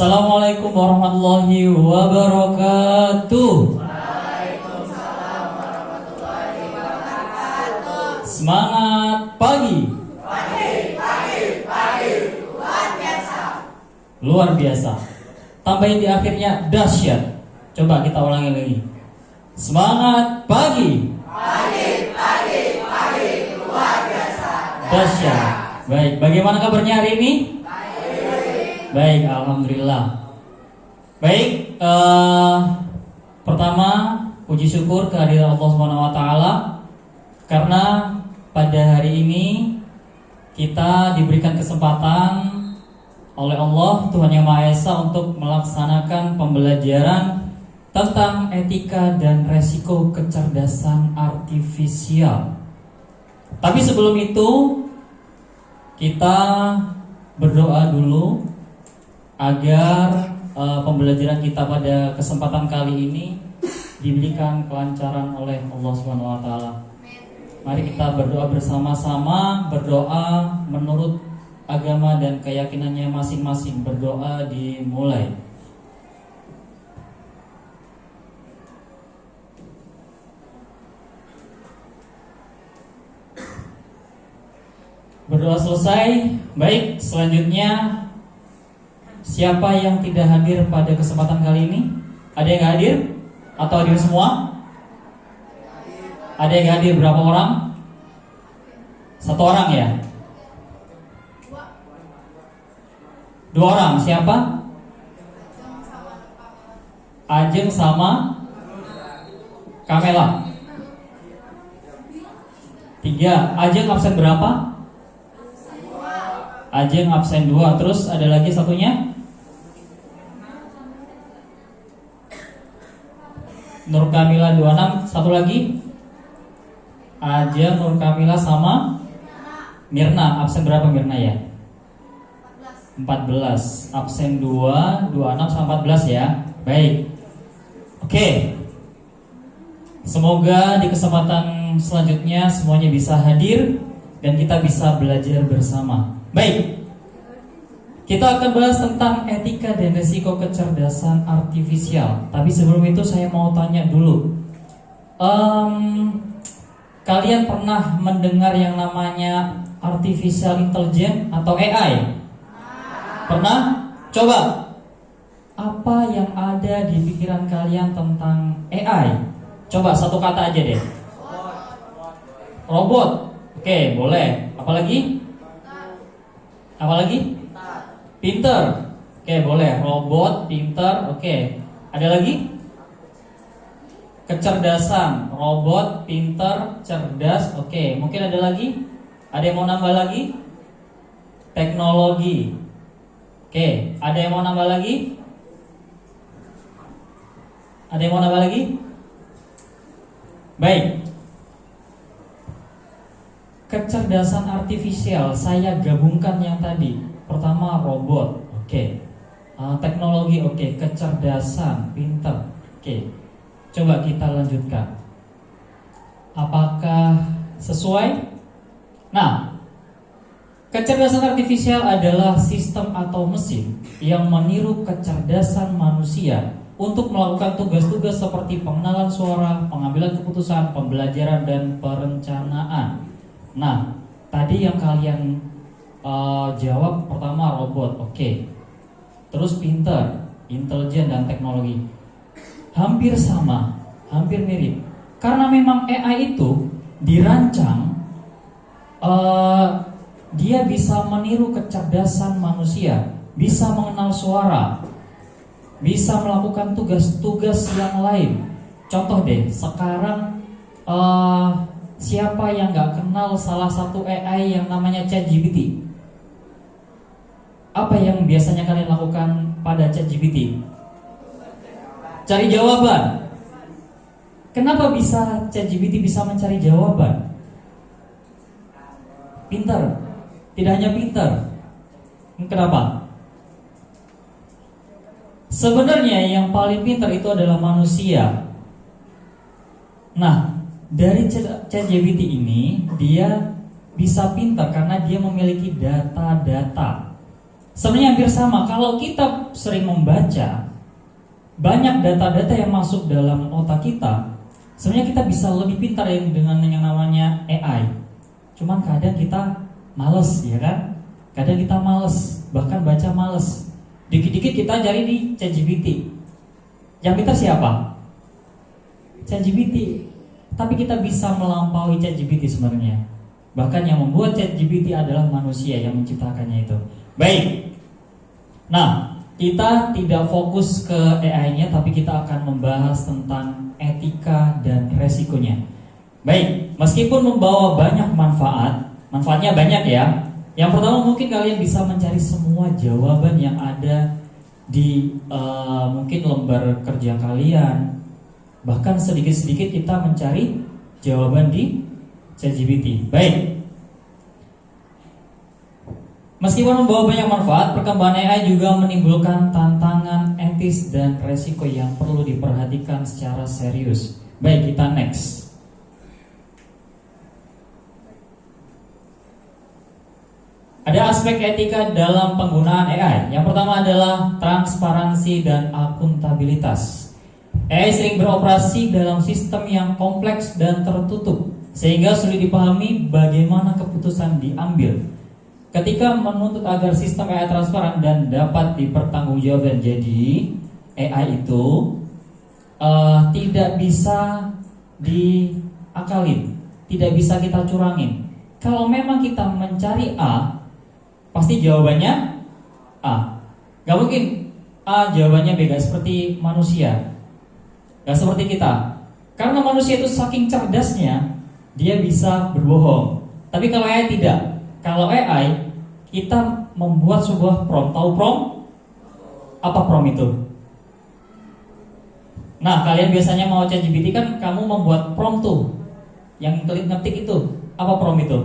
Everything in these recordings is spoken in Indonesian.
Assalamualaikum warahmatullahi wabarakatuh. Waalaikumsalam warahmatullahi wabarakatuh. Semangat pagi. Pagi. Luar biasa. Tambahin di akhirnya dahsyat. Coba kita ulangi lagi. Semangat pagi. Pagi. Luar biasa. Dahsyat. Baik, bagaimana kabarnya hari ini? Baik, alhamdulillah. Baik, pertama puji syukur kehadiran Allah Subhanahu wa taala karena pada hari ini kita diberikan kesempatan oleh Allah Tuhan Yang Maha Esa untuk melaksanakan pembelajaran tentang etika dan resiko kecerdasan artifisial. Tapi sebelum itu kita berdoa dulu agar pembelajaran kita pada kesempatan kali ini diberikan kelancaran oleh Allah Subhanahu wa taala. Mari kita berdoa bersama-sama, berdoa menurut agama dan keyakinannya masing-masing. Berdoa dimulai. Berdoa selesai. Baik, selanjutnya siapa yang tidak hadir pada kesempatan kali ini? Ada yang hadir? Atau hadir semua? Ada yang hadir berapa orang? Satu orang ya? Dua orang, siapa? Ajeng sama Kamela. Tiga. Ajeng absen berapa? Ajeng absen 2. Terus ada lagi satunya? Nur Kamila 26. Satu lagi? Ajeng, Nur Kamila sama Mirna. Absen berapa Mirna ya? 14. Absen 2, 26 sama 14 ya. Baik. Oke. Semoga di kesempatan selanjutnya semuanya bisa hadir dan kita bisa belajar bersama. Baik, kita akan bahas tentang etika dan resiko kecerdasan artifisial. Tapi sebelum itu saya mau tanya dulu, kalian pernah mendengar yang namanya artificial intelligence atau AI? Pernah? Coba, apa yang ada di pikiran kalian tentang AI? Coba satu kata aja deh. Robot. Oke, boleh. Apalagi? Pinter. Oke, boleh. Robot, pinter. Oke. Ada lagi? Kecerdasan. Robot, pinter, cerdas. Oke. Mungkin ada lagi? Ada yang mau nambah lagi? Teknologi. Oke. Ada yang mau nambah lagi? Ada yang mau nambah lagi? Baik. Kecerdasan artifisial saya gabungkan yang tadi. Pertama robot, oke. Teknologi, oke. Kecerdasan, pinter, oke. Coba kita lanjutkan. Apakah sesuai? Nah, kecerdasan artifisial adalah sistem atau mesin yang meniru kecerdasan manusia untuk melakukan tugas-tugas seperti pengenalan suara, pengambilan keputusan, pembelajaran, dan perencanaan. Nah, tadi yang kalian jawab pertama robot, oke. Terus pinter, intelijen, dan teknologi. Hampir sama, hampir mirip. Karena memang AI itu dirancang, dia bisa meniru kecerdasan manusia, bisa mengenal suara, bisa melakukan tugas-tugas yang lain. Contoh deh, sekarang siapa yang gak kenal salah satu AI yang namanya ChatGPT? Apa yang biasanya kalian lakukan pada ChatGPT? Cari jawaban. Kenapa bisa ChatGPT bisa mencari jawaban? Pintar. Tidak hanya pintar. Kenapa? Sebenarnya yang paling pintar itu adalah manusia. Nah, dari ChatGPT ini dia bisa pintar karena dia memiliki data-data. Sebenarnya hampir sama. Kalau kita sering membaca, banyak data-data yang masuk dalam otak kita, sebenarnya kita bisa lebih pintar dengan yang namanya AI. Cuman kadang kita males, ya kan? Kadang kita males, bahkan baca males. Dikit-dikit kita cari di ChatGPT. Yang pintar siapa? ChatGPT. Tapi kita bisa melampaui ChatGPT sebenarnya. Bahkan yang membuat ChatGPT adalah manusia yang menciptakannya itu. Baik. Nah, kita tidak fokus ke AI-nya, tapi kita akan membahas tentang etika dan resikonya. Baik, meskipun membawa banyak manfaat, manfaatnya banyak ya. Yang pertama, mungkin kalian bisa mencari semua jawaban yang ada di mungkin lembar kerja kalian. Bahkan sedikit-sedikit kita mencari jawaban di ChatGPT. Baik. Meskipun membawa banyak manfaat, perkembangan AI juga menimbulkan tantangan etis dan resiko yang perlu diperhatikan secara serius. Baik, kita next. Ada aspek etika dalam penggunaan AI. Yang pertama adalah transparansi dan akuntabilitas. AI sering beroperasi dalam sistem yang kompleks dan tertutup, sehingga sulit dipahami bagaimana keputusan diambil. Ketika menuntut agar sistem AI transparan dan dapat dipertanggungjawabkan, jadi AI itu tidak bisa diakalin, tidak bisa kita curangin. Kalau memang kita mencari A, pasti jawabannya A. Gak mungkin A jawabannya B, gak seperti manusia, gak seperti kita. Karena manusia itu saking cerdasnya, dia bisa berbohong. Tapi kalau AI tidak. Kalau AI, kita membuat sebuah prompt. Tahu prompt? Apa prompt itu? Nah, kalian biasanya mau ChatGPT kan kamu membuat prompt tuh. Yang klik ngetik itu, apa prompt itu?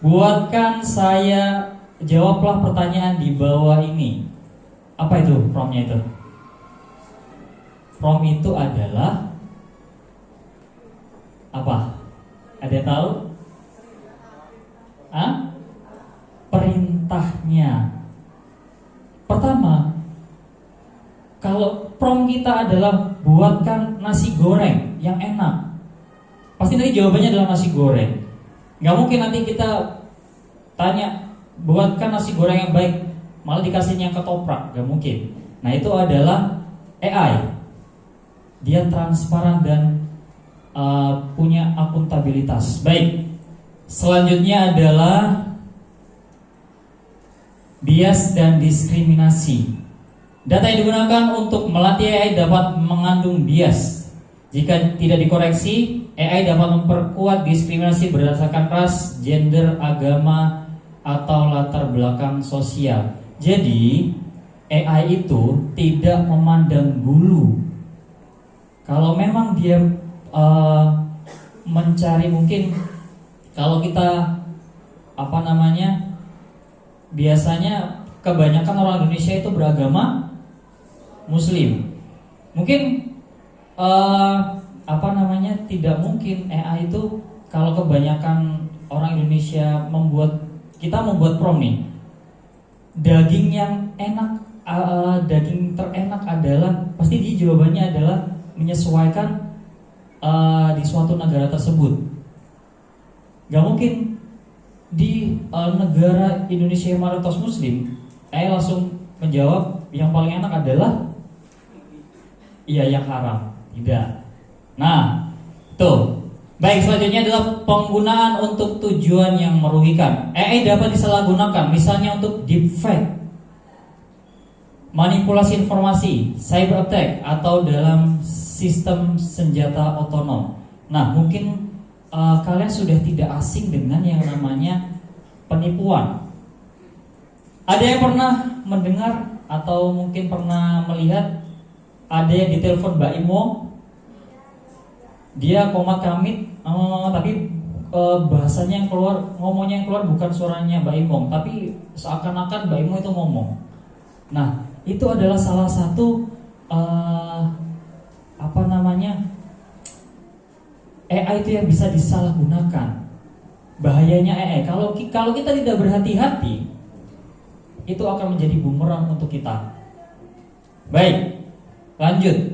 Buatkan saya, jawablah pertanyaan di bawah ini. Apa itu promptnya itu? Prompt itu adalah apa? Ada yang tahu? Perintahnya. Pertama, kalau prompt kita adalah buatkan nasi goreng yang enak, pasti nanti jawabannya adalah nasi goreng. Gak mungkin nanti kita tanya buatkan nasi goreng yang baik, malah dikasihnya ketoprak. Gak mungkin. Nah, itu adalah AI. Dia transparan dan punya akuntabilitas. Baik. Selanjutnya adalah bias dan diskriminasi. Data yang digunakan untuk melatih AI dapat mengandung bias. Jika tidak dikoreksi, AI dapat memperkuat diskriminasi berdasarkan ras, gender, agama, atau latar belakang sosial. Jadi, AI itu tidak memandang bulu. Kalau memang dia mencari, mungkin kalau kita biasanya kebanyakan orang Indonesia itu beragama Muslim. Mungkin tidak mungkin AI itu, kalau kebanyakan orang Indonesia membuat prompt nih, daging yang enak, daging terenak adalah, pasti dia jawabannya adalah menyesuaikan di suatu negara tersebut. Gak mungkin di negara Indonesia yang mayoritas Muslim, langsung menjawab yang paling enak adalah yang haram. Tidak. Nah, tuh. Baik, selanjutnya adalah penggunaan untuk tujuan yang merugikan. AI dapat disalahgunakan, misalnya untuk deepfake, manipulasi informasi, cyber attack, atau dalam sistem senjata otonom. Nah, mungkin kalian sudah tidak asing dengan yang namanya penipuan. Ada yang pernah mendengar atau mungkin pernah melihat ada yang ditelepon Mbak Imo, dia komat kamit, tapi bahasanya yang keluar, ngomongnya yang keluar bukan suaranya Mbak Imo, tapi seakan-akan Mbak Imo itu ngomong. Nah, itu adalah salah satu AI itu yang bisa disalahgunakan. Bahayanya AI, kalau kita tidak berhati-hati, itu akan menjadi bumerang untuk kita. Baik, lanjut.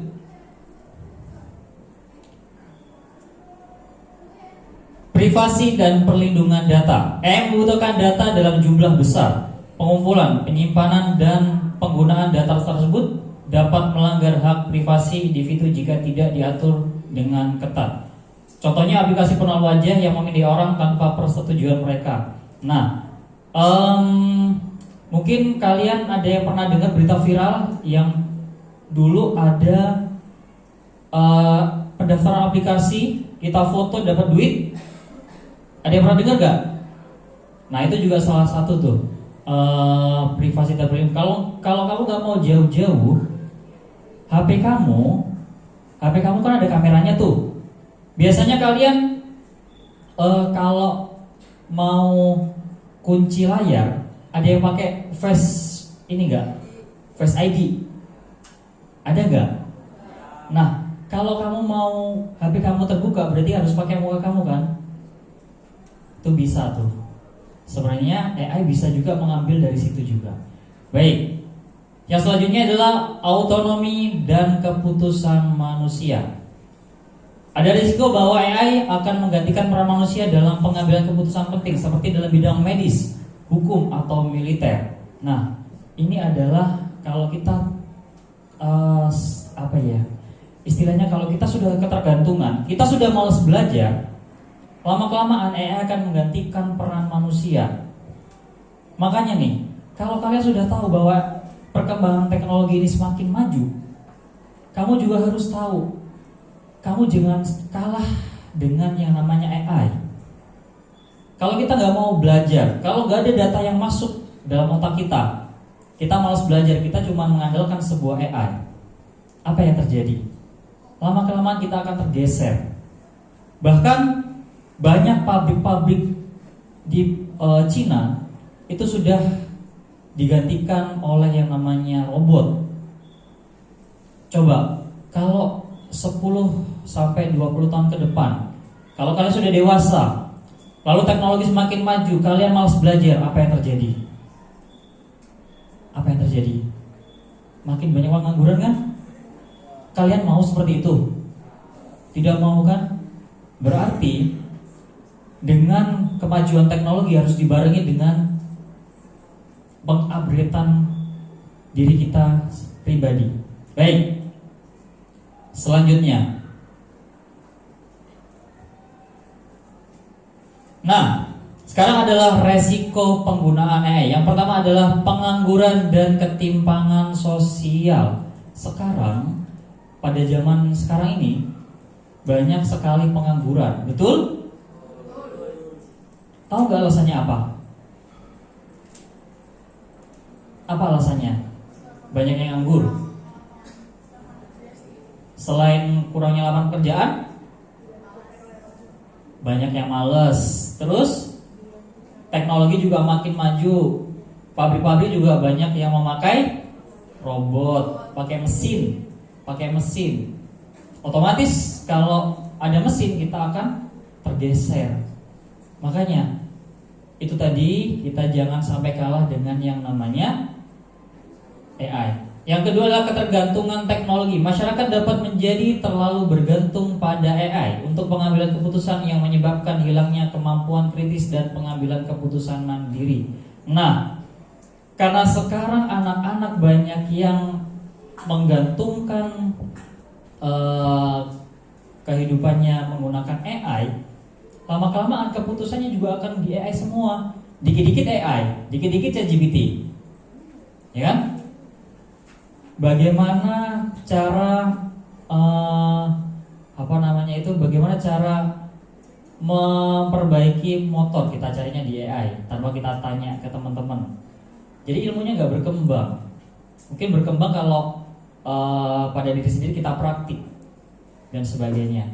Privasi dan perlindungan data. Membutuhkan data dalam jumlah besar. Pengumpulan, penyimpanan, dan penggunaan data tersebut dapat melanggar hak privasi individu jika tidak diatur dengan ketat. Contohnya aplikasi pengenal wajah yang memilih orang tanpa persetujuan mereka. Nah, mungkin kalian ada yang pernah dengar berita viral yang dulu ada pendaftaran aplikasi, kita foto dapat duit. Ada yang pernah dengar gak? Nah, itu juga salah satu tuh privasi dan perlindungan. Kalau kamu nggak mau jauh-jauh, HP kamu kan ada kameranya tuh. Biasanya kalian kalau mau kunci layar, ada yang pakai Face ini enggak? Face ID. Ada enggak? Nah, kalau kamu mau HP kamu terbuka, berarti harus pakai muka kamu kan? Itu bisa tuh. Sebenarnya AI bisa juga mengambil dari situ juga. Baik. Yang selanjutnya adalah autonomi dan keputusan manusia. Ada risiko bahwa AI akan menggantikan peran manusia dalam pengambilan keputusan penting seperti dalam bidang medis, hukum, atau militer. Nah, ini adalah kalau kita istilahnya kalau kita sudah ketergantungan, kita sudah malas belajar, lama-kelamaan AI akan menggantikan peran manusia. Makanya nih, kalau kalian sudah tahu bahwa perkembangan teknologi ini semakin maju, kamu juga harus tahu, kamu jangan kalah dengan yang namanya AI. Kalau kita nggak mau belajar, kalau nggak ada data yang masuk dalam otak kita malas belajar, kita cuma mengandalkan sebuah AI. Apa yang terjadi? Lama-kelamaan kita akan tergeser. Bahkan banyak pabrik-pabrik di Cina itu sudah digantikan oleh yang namanya robot. Coba kalau 10 sampai 20 tahun ke depan, kalau kalian sudah dewasa, lalu teknologi semakin maju, kalian malas belajar, apa yang terjadi? Apa yang terjadi? Makin banyak orang ngangguran kan? Kalian mau seperti itu? Tidak mau kan? Berarti dengan kemajuan teknologi harus dibarengi dengan pengupgradean diri kita pribadi. Baik. Selanjutnya. Nah, sekarang adalah resiko penggunaan AI. Yang pertama adalah pengangguran dan ketimpangan sosial. Sekarang, pada zaman sekarang ini, banyak sekali pengangguran. Betul? Tahu nggak alasannya apa? Apa alasannya? Banyak yang nganggur. Selain kurangnya lapangan pekerjaan, banyak yang males. Terus teknologi juga makin maju. Pabrik-pabrik juga banyak yang memakai robot, pakai mesin. Otomatis kalau ada mesin kita akan tergeser. Makanya itu tadi, kita jangan sampai kalah dengan yang namanya AI. Yang kedua adalah ketergantungan teknologi. Masyarakat dapat menjadi terlalu bergantung pada AI untuk pengambilan keputusan yang menyebabkan hilangnya kemampuan kritis dan pengambilan keputusan mandiri. Nah, karena sekarang anak-anak banyak yang menggantungkan kehidupannya menggunakan AI, lama-kelamaan keputusannya juga akan di AI semua. Dikit-dikit AI, dikit-dikit ChatGPT. Ya kan? Bagaimana cara bagaimana cara memperbaiki motor, kita carinya di AI tanpa kita tanya ke teman-teman. Jadi ilmunya nggak berkembang. Mungkin berkembang kalau pada diri sendiri kita praktik dan sebagainya.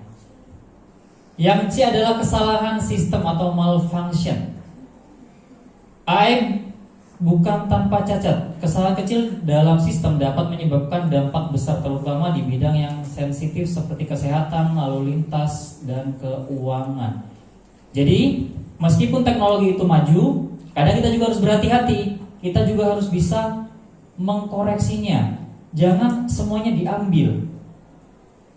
Yang C adalah kesalahan sistem atau malfunction. AI bukan tanpa cacat. Kesalahan kecil dalam sistem dapat menyebabkan dampak besar, terutama di bidang yang sensitif seperti kesehatan, lalu lintas, dan keuangan. Jadi, meskipun teknologi itu maju, kadang kita juga harus berhati-hati. kita juga harus bisa mengkoreksinya. Jangan semuanya diambil.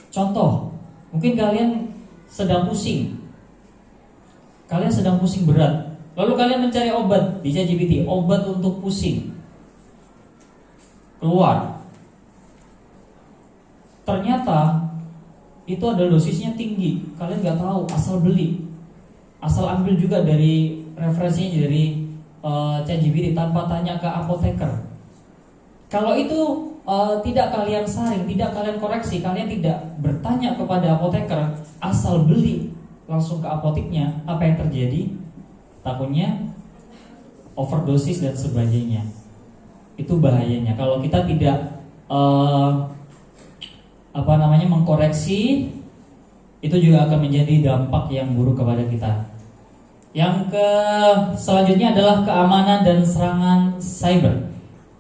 Contoh, mungkin kalian sedang pusing. Kalian sedang pusing berat. Lalu kalian mencari obat di ChatGPT, obat untuk pusing. Keluar. Ternyata itu adalah dosisnya tinggi. Kalian nggak tahu, asal beli, asal ambil juga dari referensinya dari ChatGPT tanpa tanya ke apoteker. Kalau itu tidak kalian saring, tidak kalian koreksi, kalian tidak bertanya kepada apoteker, asal beli langsung ke apoteknya, apa yang terjadi? Takutnya overdosis dan sebagainya. Itu bahayanya. Kalau kita tidak mengkoreksi, itu juga akan menjadi dampak yang buruk kepada kita. Yang selanjutnya adalah keamanan dan serangan cyber.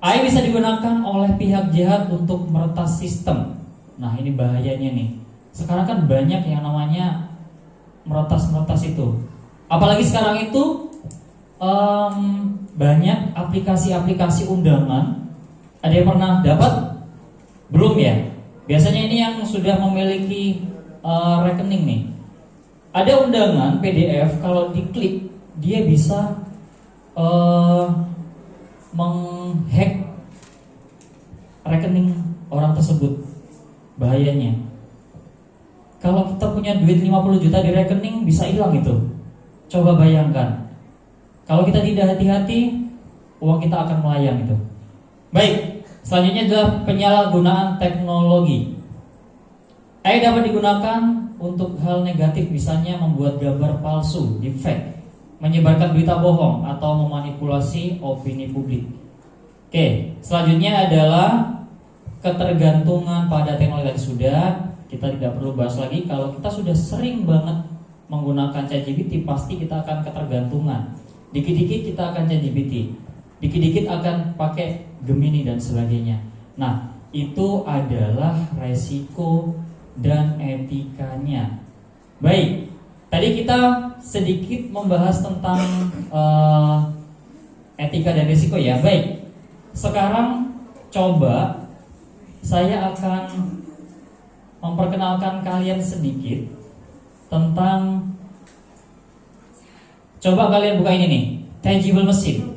AI bisa digunakan oleh pihak jahat untuk meretas sistem. Nah, ini bahayanya nih. Sekarang kan banyak yang namanya meretas itu. Apalagi sekarang itu banyak aplikasi-aplikasi undangan. Ada yang pernah dapat? Belum ya? Biasanya ini yang sudah memiliki rekening nih. Ada undangan PDF, kalau diklik dia bisa menghack rekening orang tersebut. Bahayanya, kalau kita punya duit 50 juta di rekening bisa hilang itu. Coba bayangkan, kalau kita tidak hati-hati, uang kita akan melayang itu. Baik, selanjutnya adalah penyalahgunaan teknologi. AI dapat digunakan untuk hal negatif, misalnya membuat gambar palsu, deepfake, menyebarkan berita bohong, atau memanipulasi opini publik. Oke, selanjutnya adalah ketergantungan pada teknologi. Sudah, kita tidak perlu bahas lagi. Kalau kita sudah sering banget menggunakan ChatGPT, pasti kita akan ketergantungan. Dikit-dikit kita akan ChatGPT, dikit-dikit akan pakai Gemini dan sebagainya. Nah, itu adalah resiko dan etikanya. Baik, tadi kita sedikit membahas tentang etika dan risiko ya. Baik, sekarang coba saya akan memperkenalkan kalian sedikit tentang, coba kalian buka ini nih, Teachable Machine.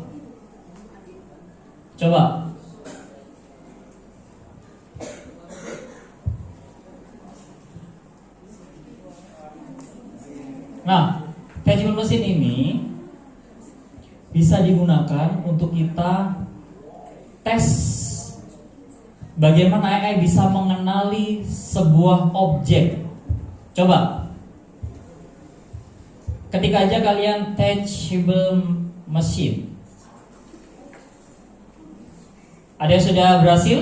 Coba. Nah, Teachable Machine ini bisa digunakan untuk kita tes bagaimana AI bisa mengenali sebuah objek. Coba, ketik aja kalian Teachable Machine. Ada yang sudah berhasil?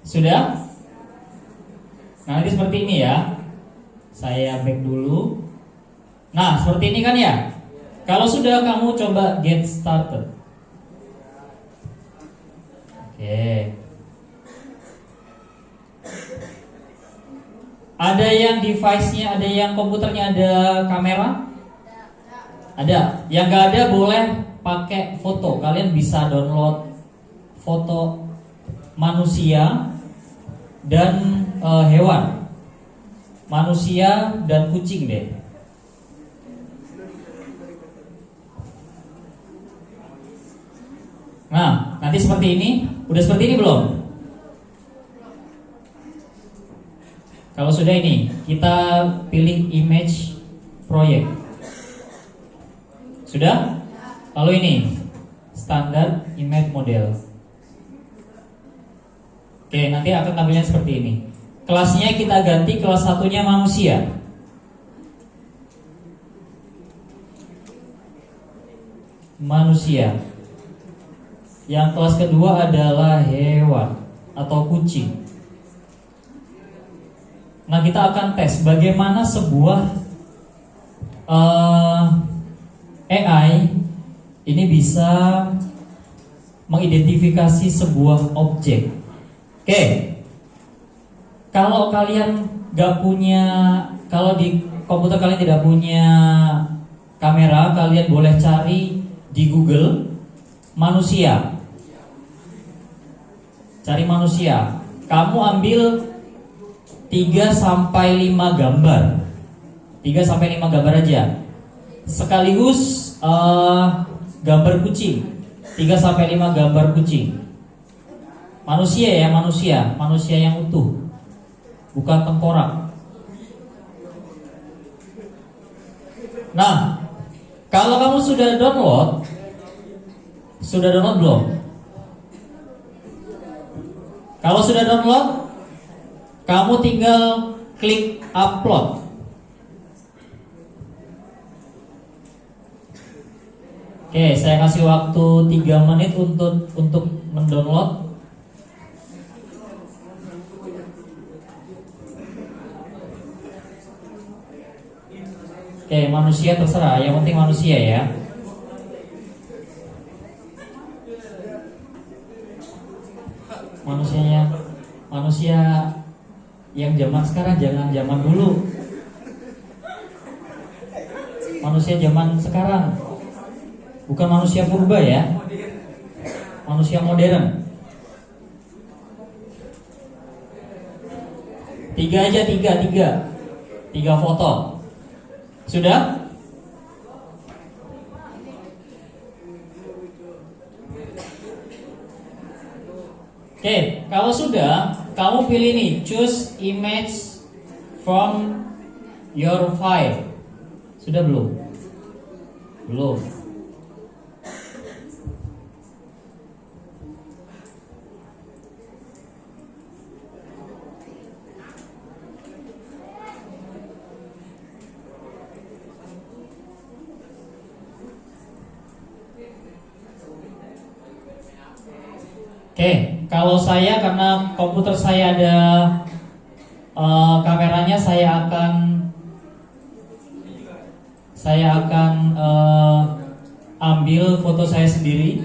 Sudah? Nah, nanti seperti ini ya. Saya back dulu. Nah, seperti ini kan ya. Kalau sudah, kamu coba get started. Oke. Ada yang device-nya, ada yang komputernya ada kamera? Ada. Yang nggak ada boleh pakai foto. Kalian bisa download foto manusia dan hewan. Manusia dan kucing deh. Nah, nanti seperti ini. Udah seperti ini belum? Kalau sudah, ini kita pilih image project. Sudah? Lalu ini standar image model. Oke, nanti akan tampilnya seperti ini. Kelasnya kita ganti, kelas satunya manusia. Manusia. Yang kelas kedua adalah hewan atau kucing. Nah, kita akan tes bagaimana sebuah AI ini bisa mengidentifikasi sebuah objek. Oke. Kalau kalian gak punya, kalau di komputer kalian tidak punya kamera, kalian boleh cari di Google manusia. Cari manusia. Kamu ambil 3 sampai 5 gambar. 3 sampai 5 gambar aja. Sekaligus gambar kucing. 3 sampai 5 gambar kucing. Manusia ya, manusia yang utuh. Bukan tengkorak. Nah, kalau kamu sudah download belum? Kalau sudah download, kamu tinggal klik upload. Oke, saya kasih waktu 3 menit untuk mendownload. Oke, manusia terserah, yang penting manusia ya. Manusia yang zaman sekarang, jangan zaman dulu. Manusia zaman sekarang, bukan manusia purba ya. Manusia modern. 3 aja, 3 foto. Sudah? Oke, kalau sudah, kamu pilih nih, choose image from your file. Sudah belum? Belum. Oke, kalau saya karena komputer saya ada kameranya, saya akan ambil foto saya sendiri.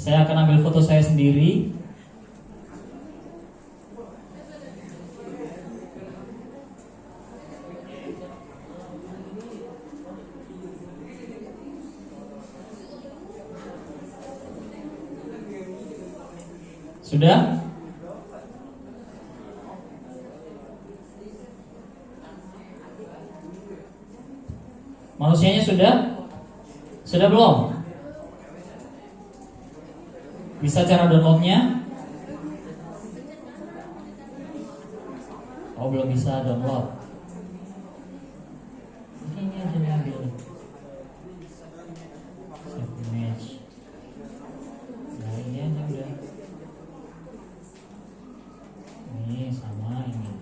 Saya akan ambil foto saya sendiri. Sudah? Manusianya sudah? Sudah belum? Bisa cara downloadnya? Oh, belum bisa download. Ini aja diambil. Save image. Nah, ini aja udah. Ini sama ini.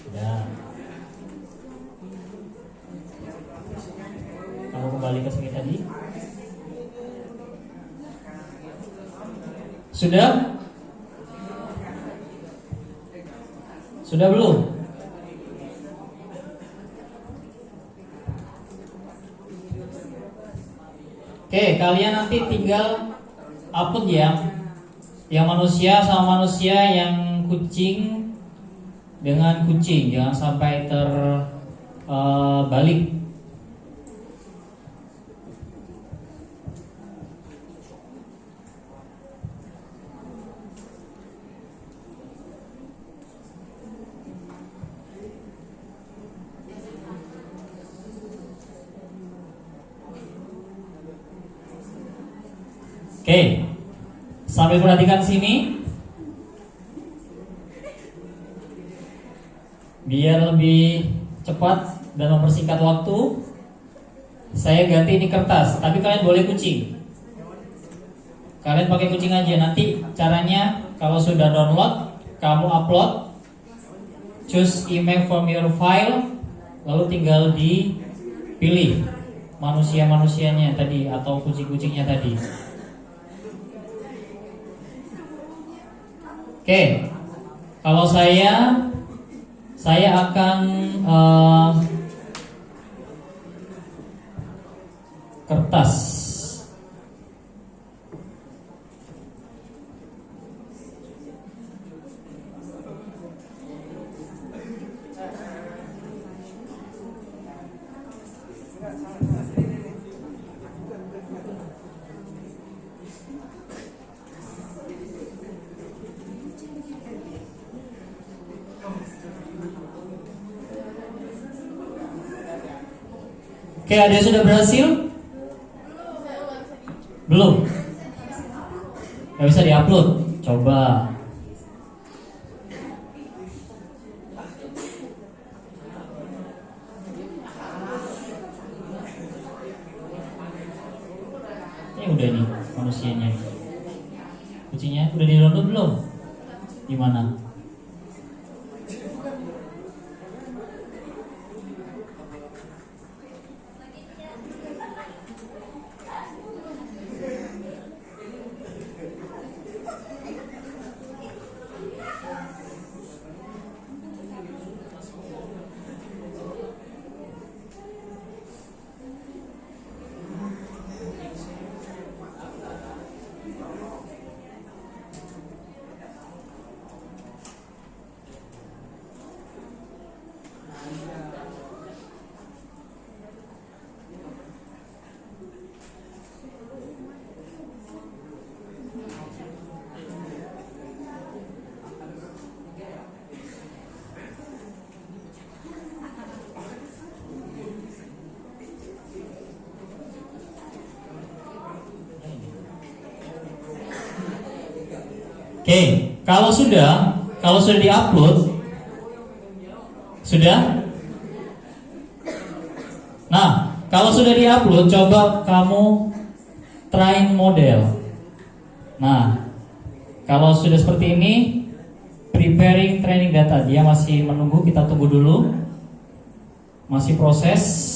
Udah. Kamu kembali ke sini tadi. Sudah? Sudah belum? Oke, kalian nanti tinggal upload ya. Yang manusia sama manusia, yang kucing dengan kucing, jangan sampai terbalik. Oke, sambil perhatikan sini, biar lebih cepat dan mempersingkat waktu. Saya ganti ini kertas, tapi kalian boleh kucing. Kalian pakai kucing aja. Nanti caranya, kalau sudah download, kamu upload, choose image from your file, lalu tinggal dipilih manusia-manusianya tadi atau kucing-kucingnya tadi. Oke, kalau saya akan kertas. Oke, ada yang sudah berhasil? Belum? Gak bisa diupload? Coba. Ini udah nih manusianya. Kucingnya udah di-download belum? Gimana? Oke, kalau sudah diupload, sudah. Nah, kalau sudah diupload, coba kamu train model. Nah, kalau sudah seperti ini, preparing training data. Dia masih menunggu, kita tunggu dulu. Masih proses.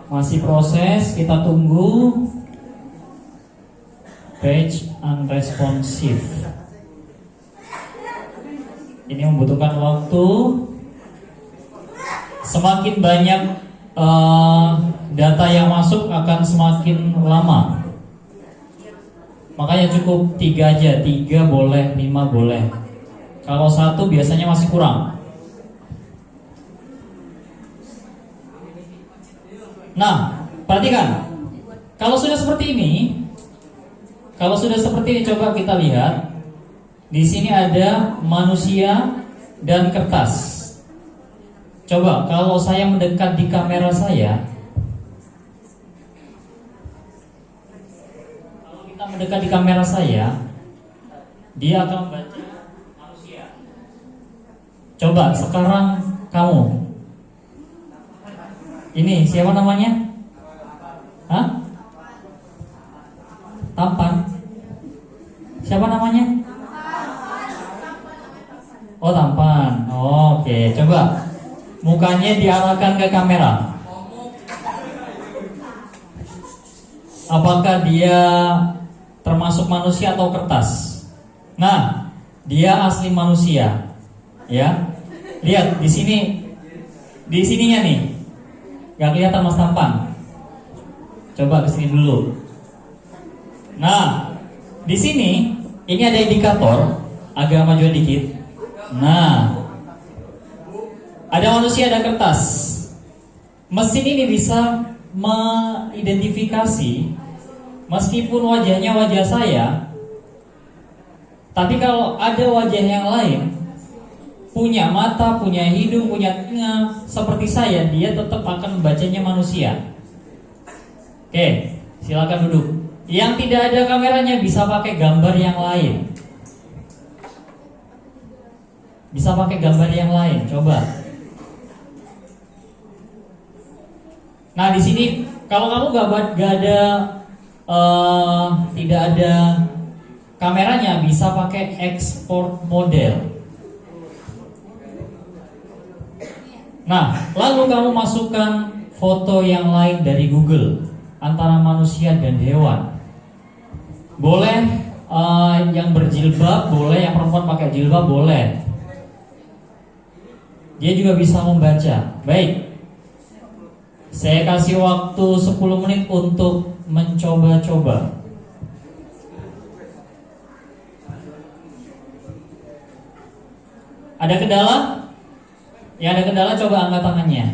Masih proses, kita tunggu. Page unresponsive. Ini membutuhkan waktu. Semakin banyak data yang masuk akan semakin lama. Makanya cukup 3 aja, 3 boleh, 5 boleh. Kalau 1 biasanya masih kurang. Nah, perhatikan. Kalau sudah seperti ini, coba kita lihat. Di sini ada manusia dan kertas. Coba kalau saya mendekat di kamera saya, kalau kita mendekat di kamera saya, dia akan membaca manusia. Coba sekarang kamu. Ini siapa namanya? Hah? Tampan. Siapa namanya? Oh, Tampan. Oke, coba mukanya diarahkan ke kamera. Apakah dia termasuk manusia atau kertas? Nah, dia asli manusia. Ya. Lihat di sini. Di sininya nih. Gak kelihatan Mas Tampan. Coba kesini dulu. Nah, di sini ini ada indikator. Agak majuan dikit. Nah, ada manusia, ada kertas. Mesin ini bisa mengidentifikasi meskipun wajahnya wajah saya, tapi kalau ada wajah yang lain, punya mata, punya hidung, punya telinga seperti saya, dia tetap akan membacanya manusia. Oke, silakan duduk. Yang tidak ada kameranya bisa pakai gambar yang lain. Bisa pakai gambar yang lain, coba. Nah, di sini kalau kamu tidak ada kameranya, bisa pakai export model. Nah, lalu kamu masukkan foto yang lain dari Google antara manusia dan hewan. Boleh yang berjilbab, boleh yang perempuan pakai jilbab, boleh. Dia juga bisa membaca. Baik. Saya kasih waktu 10 menit untuk mencoba-coba. Ada kendala? Yang ada kendala coba angkat tangannya.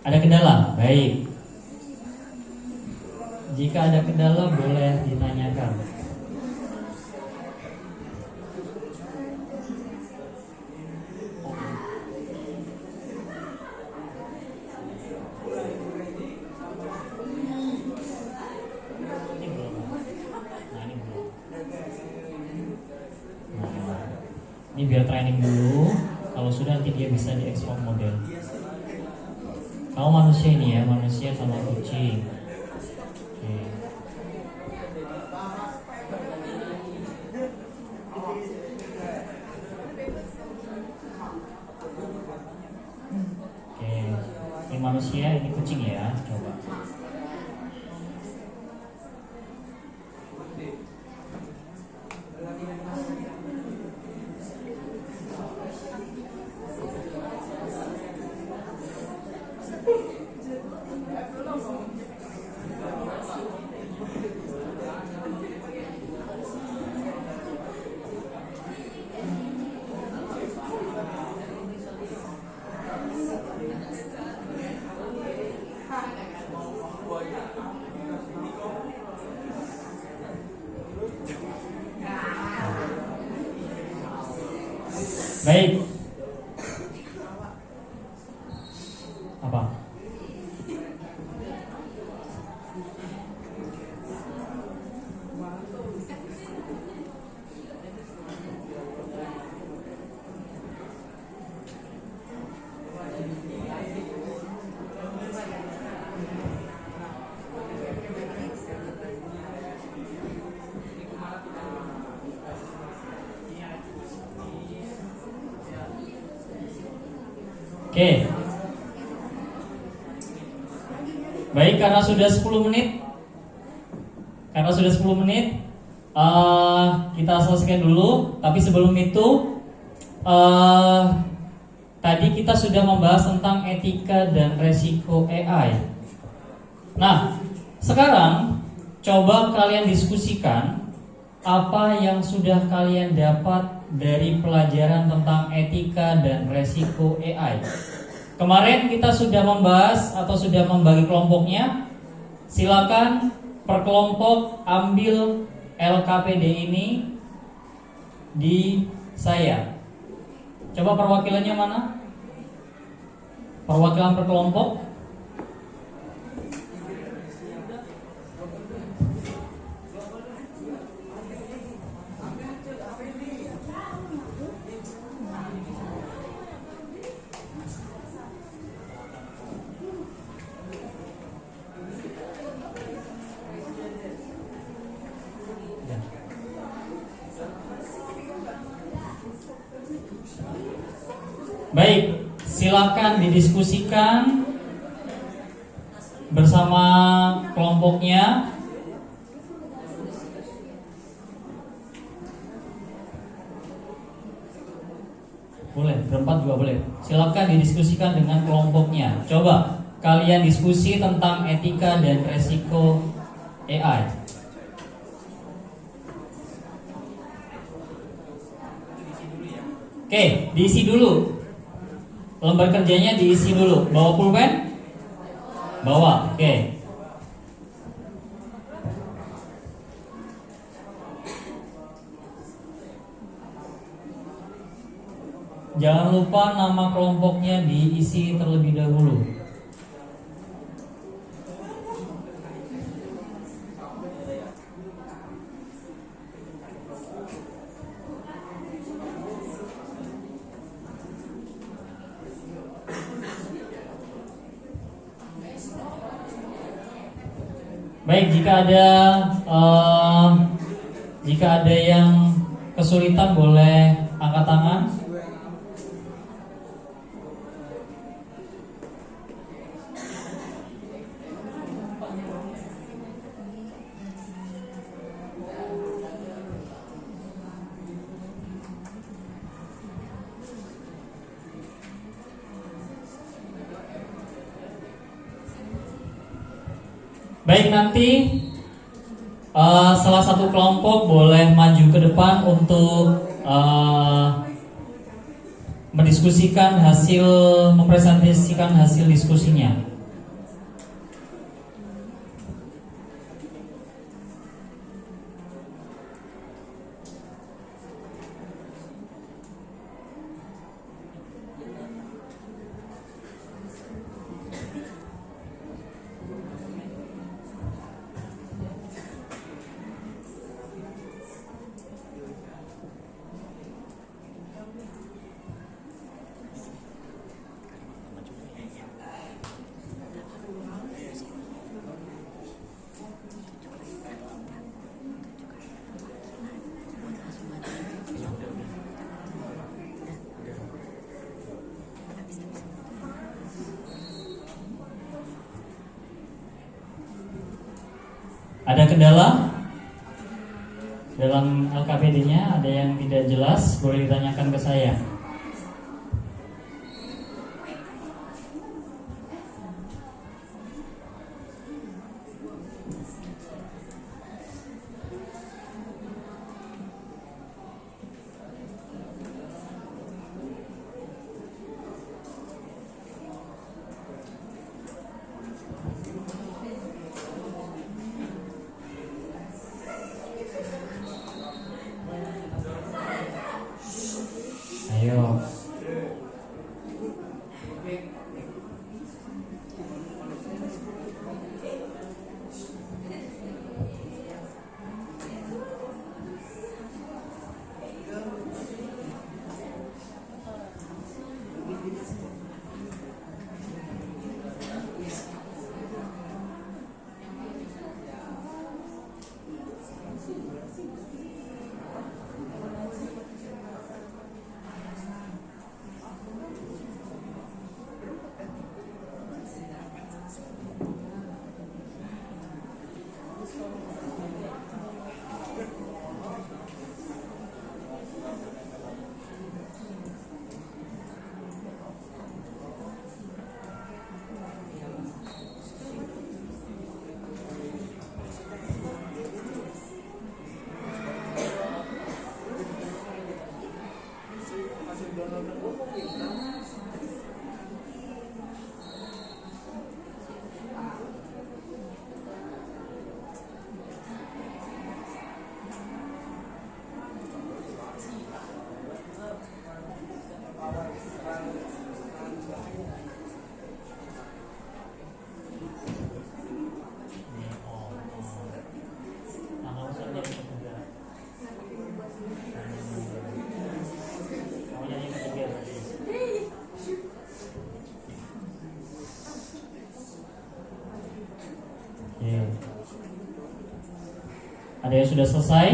Ada kendala? Baik. Jika ada kendala boleh ditanyakan. Ini biar training dulu. Kalau sudah nanti dia bisa diekspor model. Kamu manusia ini ya, manusia sama kucing. Oke. Oke. Ini manusia, ini kucing ya. Coba. Baik. Apa? Oke. Baik, karena sudah 10 menit. Kita selesaikan dulu. Tapi sebelum itu tadi kita sudah membahas tentang etika dan resiko AI. Nah, sekarang coba kalian diskusikan apa yang sudah kalian dapat dari pelajaran tentang etika dan resiko AI. Kemarin kita sudah membahas atau sudah membagi kelompoknya. Silakan per kelompok ambil LKPD ini di saya. Coba perwakilannya mana? Perwakilan per kelompok. Baik, silakan didiskusikan bersama kelompoknya. Boleh, berempat juga boleh. Silakan didiskusikan dengan kelompoknya. Coba kalian diskusi tentang etika dan resiko AI. Oke, diisi dulu. Lembar kerjanya diisi dulu. Bawa pulpen? Bawa, oke. Jangan lupa nama kelompoknya diisi terlebih dahulu. Baik, jika ada yang kesulitan boleh angkat tangan. Baik, nanti salah satu kelompok boleh maju ke depan untuk mempresentasikan hasil diskusinya. Ada kendala dalam LKPD-nya? Ada yang tidak jelas? Boleh ditanyakan ke saya. Ayo. Ada yang sudah selesai?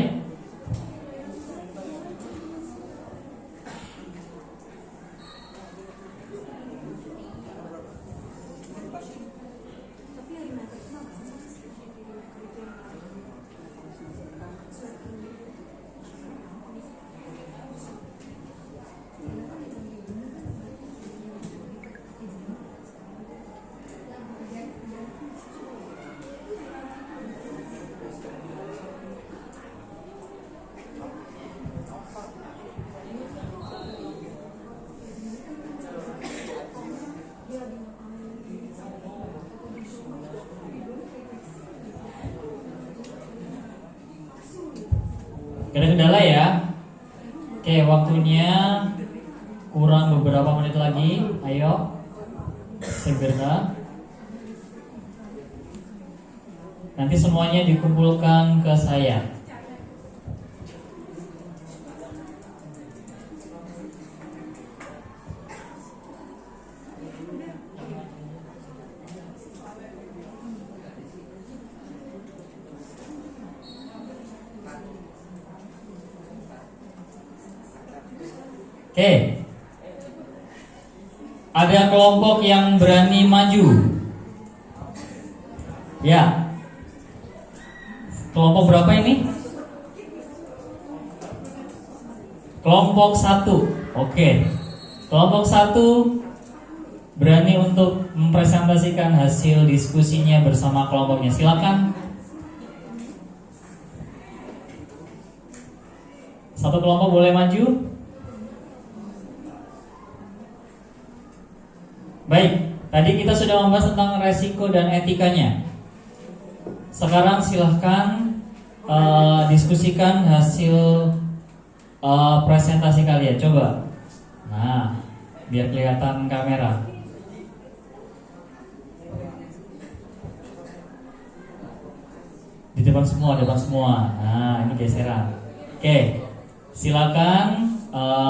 Gak ada kendala ya? Oke, waktunya kurang beberapa menit lagi. Ayo, segera. Nanti semuanya dikumpulkan ke saya. Oke, ada kelompok yang berani maju. Ya, kelompok berapa ini? Kelompok 1. Oke, kelompok 1 berani untuk mempresentasikan hasil diskusinya bersama kelompoknya. Silakan. Satu kelompok boleh maju. Baik, tadi kita sudah membahas tentang resiko dan etikanya. Sekarang silahkan diskusikan hasil presentasi kalian. Coba. Nah, biar kelihatan kamera. Di depan semua, depan semua. Nah, ini geseran. Oke, silakan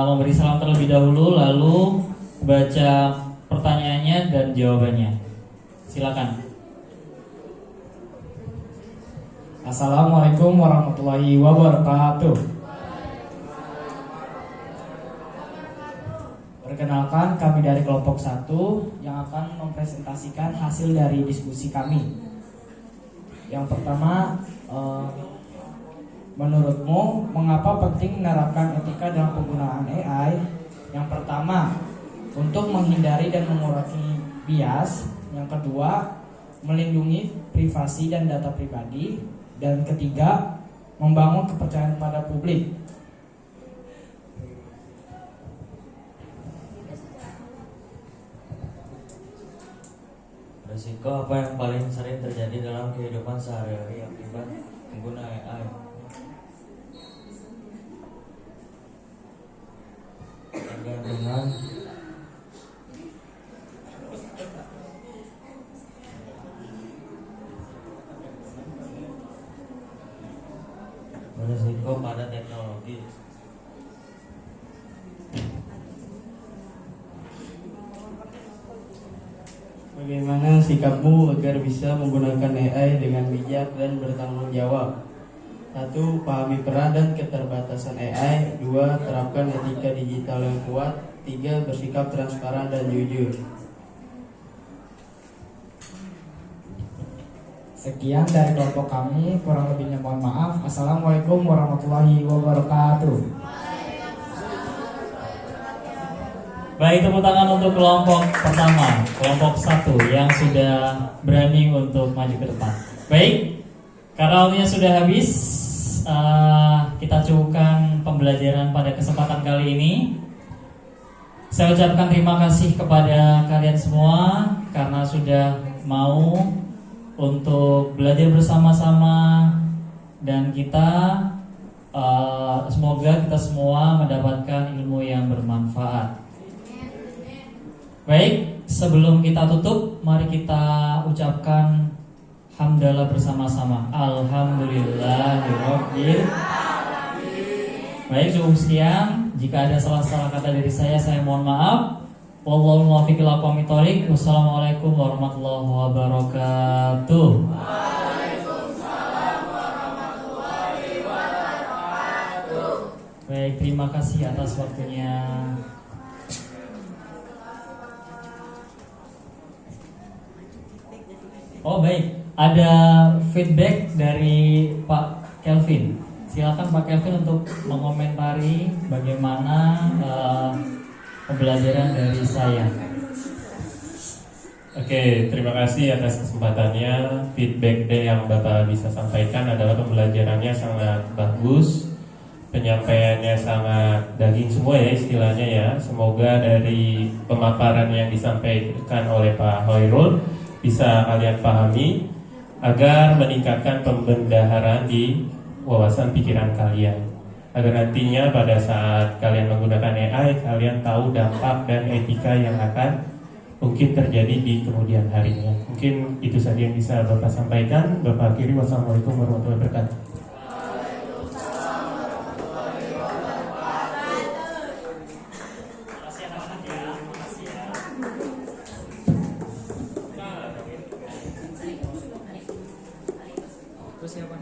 memberi salam terlebih dahulu, lalu baca pertanyaannya dan jawabannya. Silakan. Assalamualaikum warahmatullahi wabarakatuh. Perkenalkan, kami dari kelompok 1 yang akan mempresentasikan hasil dari diskusi kami. Yang pertama, menurutmu mengapa penting menerapkan etika dalam penggunaan AI? Yang pertama, untuk menghindari dan mengurangi bias. Yang kedua, melindungi privasi dan data pribadi. Dan ketiga, membangun kepercayaan pada publik. Resiko apa yang paling sering terjadi dalam kehidupan sehari-hari akibat pengguna AI? Ketergantungan, beresiko pada teknologi. Bagaimana sikapmu agar bisa menggunakan AI dengan bijak dan bertanggung jawab? 1. Pahami peran dan keterbatasan AI. 2. Terapkan etika digital yang kuat. 3. Bersikap transparan dan jujur. Sekian dari kelompok kami, kurang lebihnya mohon maaf. Assalamualaikum warahmatullahi wabarakatuh. Baik, tepuk tangan untuk kelompok pertama, kelompok 1 yang sudah berani untuk maju ke depan. Baik, karena waktunya sudah habis, kita cukupkan pembelajaran pada kesempatan kali ini. Saya ucapkan terima kasih kepada kalian semua karena sudah mau untuk belajar bersama-sama, dan kita semoga kita semua mendapatkan ilmu yang bermanfaat. Baik, sebelum kita tutup, mari kita ucapkan hamdalah bersama-sama. Alhamdulillahirabbil. Baik, cukup sekian. Jika ada salah-salah kata dari saya mohon maaf. Wallahu muwaffiq ila aqwamit thoriq. Wassalamualaikum warahmatullahi wabarakatuh. Waalaikumsalam warahmatullahi wabarakatuh. Baik, terima kasih atas waktunya. Oh baik, ada feedback dari Pak Kelvin. Silakan Pak Kelvin untuk mengomentari bagaimana pembelajaran dari saya. Oke, terima kasih atas kesempatannya. Feedback yang Bapak bisa sampaikan adalah pembelajarannya sangat bagus, penyampaiannya sangat daging semua ya istilahnya ya. Semoga dari pemaparan yang disampaikan oleh Pak Hoirul bisa kalian pahami agar meningkatkan pembendaharaan di wawasan pikiran kalian, agar nantinya pada saat kalian menggunakan AI kalian tahu dampak dan etika yang akan mungkin terjadi di kemudian harinya. Mungkin itu saja yang bisa Bapak sampaikan. Bapak akhiri, wassalamualaikum warahmatullahi wabarakatuh. Terus siapa?